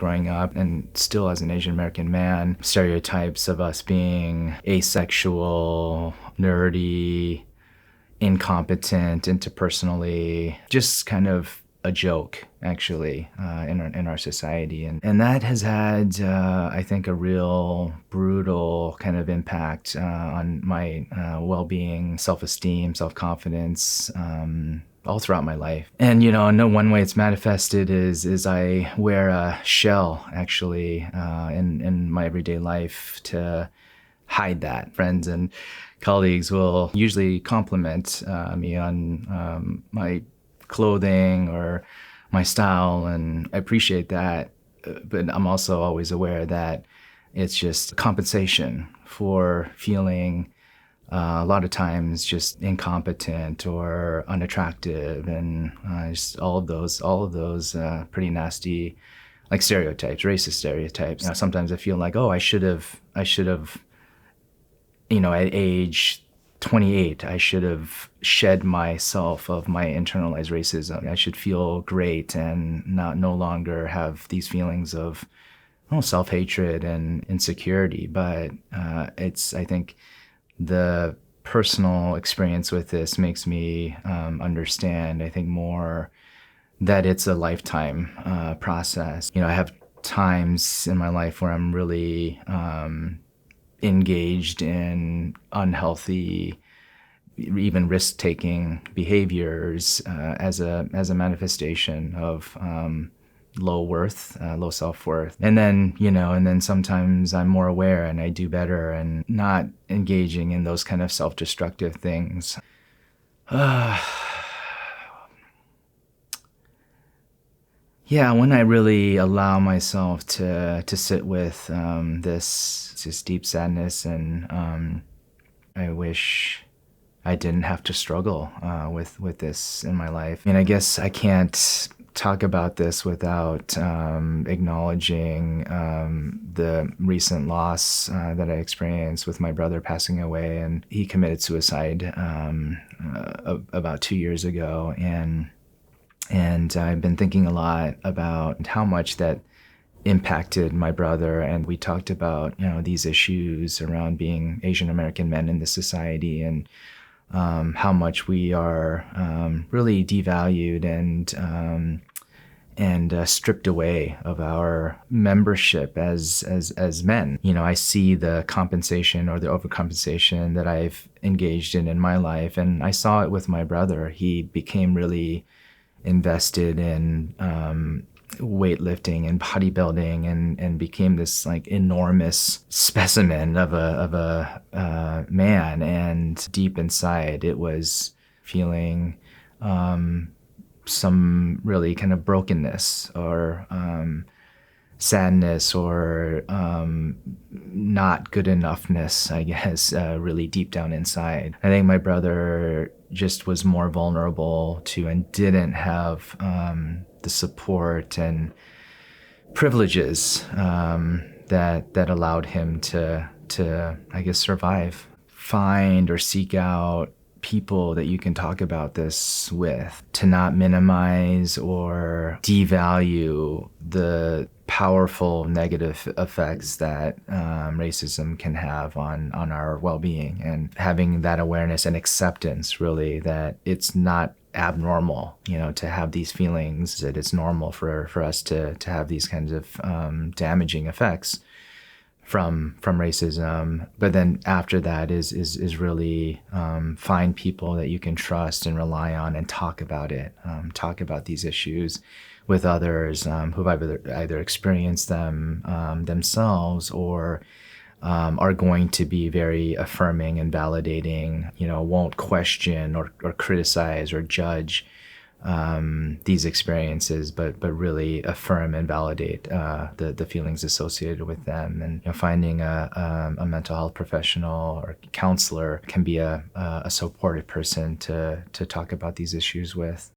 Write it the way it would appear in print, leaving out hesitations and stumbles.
growing up, and still as an Asian American man, stereotypes of us being asexual, nerdy, incompetent, interpersonally, just kind of a joke, actually, in our society. And that has had, I think, a real brutal kind of impact on my well-being, self-esteem, self-confidence, all throughout my life. And, no one way it's manifested is I wear a shell, actually, in my everyday life to hide that. Friends and colleagues will usually compliment me on my clothing or my style, and I appreciate that, but I'm also always aware that it's just compensation for feeling a lot of times just incompetent or unattractive, and just all of those pretty nasty, like, stereotypes, racist stereotypes. Sometimes I feel like, I should have at age 28, I should have shed myself of my internalized racism. I should feel great and no longer have these feelings of self-hatred and insecurity. But I think the personal experience with this makes me understand, I think, more that it's a lifetime process. I have times in my life where I'm really engaged in unhealthy, even risk-taking behaviors as a manifestation of low worth, low self-worth. And then sometimes I'm more aware and I do better and not engaging in those kind of self-destructive things. Yeah, when I really allow myself to sit with this deep sadness, and I wish I didn't have to struggle with this in my life. I guess I can't talk about this without acknowledging the recent loss that I experienced with my brother passing away, and he committed suicide about 2 years ago, and I've been thinking a lot about how much that impacted my brother. And we talked about, these issues around being Asian American men in this society, and how much we are really devalued and stripped away of our membership as men. I see the compensation or the overcompensation that I've engaged in my life, and I saw it with my brother. He became really invested in weightlifting and bodybuilding, and became this like enormous specimen of a man. And deep inside, it was feeling some really kind of brokenness or sadness or not good enoughness, I guess, really deep down inside. I think my brother just was more vulnerable to and didn't have the support and privileges that allowed him to I guess survive. Find or seek out people that you can talk about this with, to not minimize or devalue the powerful negative effects that racism can have on our well-being, and having that awareness and acceptance, really, that it's not abnormal, to have these feelings, that it's normal for us to have these kinds of damaging effects from racism. But then after that is really find people that you can trust and rely on, and talk about it, talk about these issues with others who've either experienced them themselves, or are going to be very affirming and validating, won't question or criticize or judge these experiences, but really affirm and validate the feelings associated with them. And finding a mental health professional or counselor can be a supportive person to talk about these issues with.